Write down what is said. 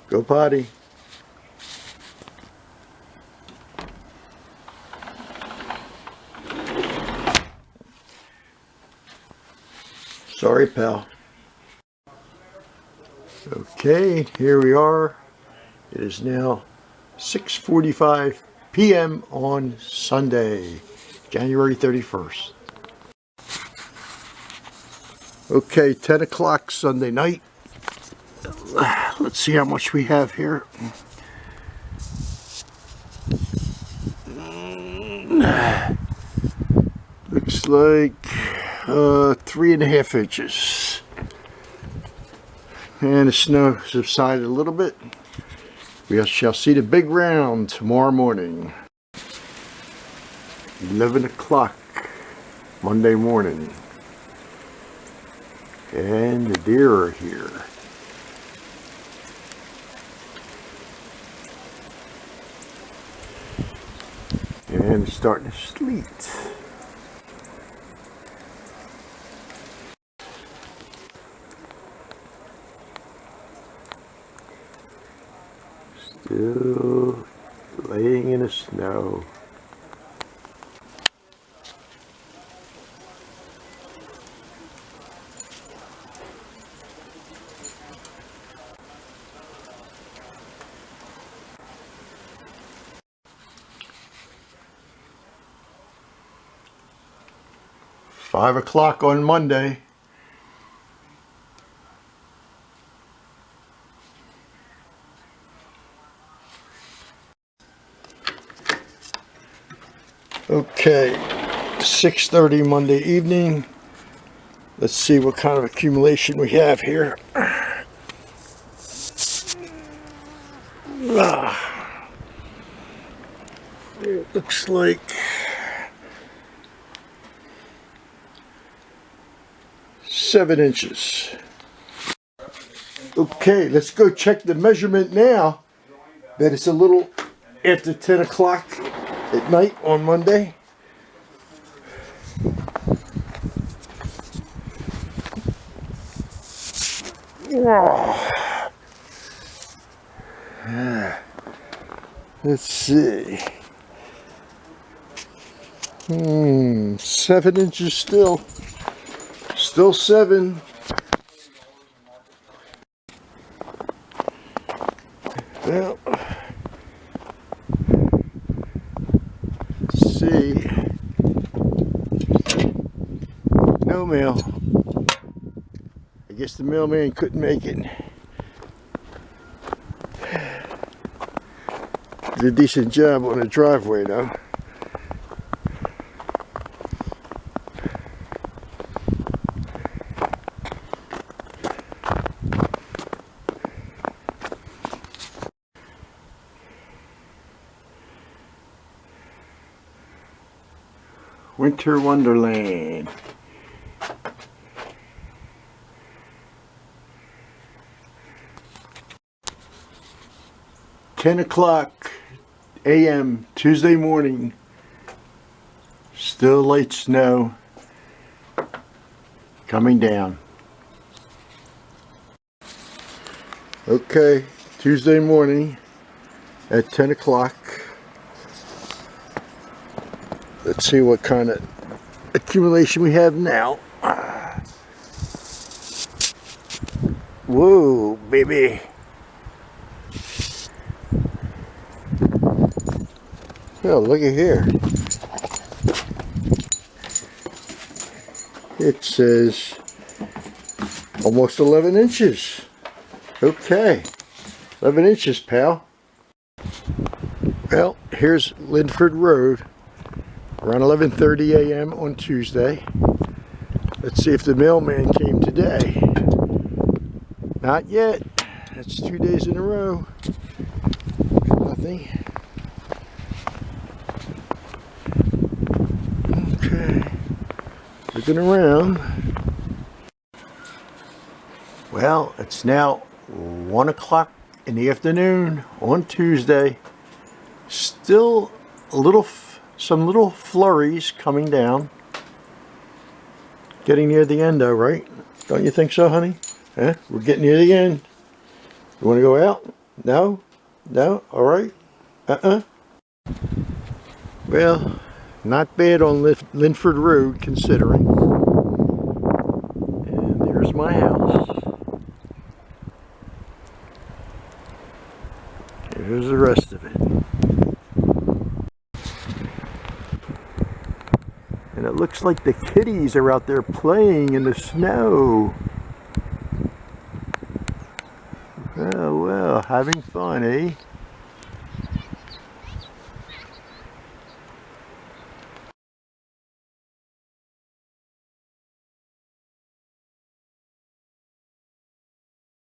Go potty. Sorry, pal. Okay, here we are. It is now 6:45 p.m. on Sunday, January 31st. Okay, 10 o'clock Sunday night. Let's see how much we have here. Looks like 3.5 inches. And the snow subsided a little bit. We shall see the big round tomorrow morning. 11 o'clock Monday morning. And the deer are here. And it's starting to sleet. Still laying in the snow. Five o'clock on Monday. Okay, 6:30 Monday evening. Let's see what kind of accumulation we have here. It looks like 7 inches. Okay, let's go check the measurement now that it's a little after 10 o'clock at night on Monday. Let's see. 7 inches still. Still 7. Well, let's see. No mail. I guess the mailman couldn't make it. Did a decent job on the driveway though. Winter Wonderland. $10 o'clock a.m. Tuesday morning. Still light snow coming down. Okay, Tuesday morning at 10 o'clock. Let's see what kind of accumulation we have now. Whoa, baby. Oh, look at here. It says almost 11 inches. Okay, 11 inches, pal. Well, here's Linford Road. Around 11:30 a.m. on Tuesday. Let's see if the mailman came today. Not yet. That's 2 days in a row. Nothing. Okay. Looking around. Well, it's now 1 o'clock in the afternoon on Tuesday. Still some little flurries coming down. Getting near the end though, right? Don't you think so, honey? We're getting near the end. You want to go out? No? No? Alright. Well, not bad on Linford Road considering. And there's my house. Here's the rest of it. And it looks like the kitties are out there playing in the snow. Oh well, having fun, eh?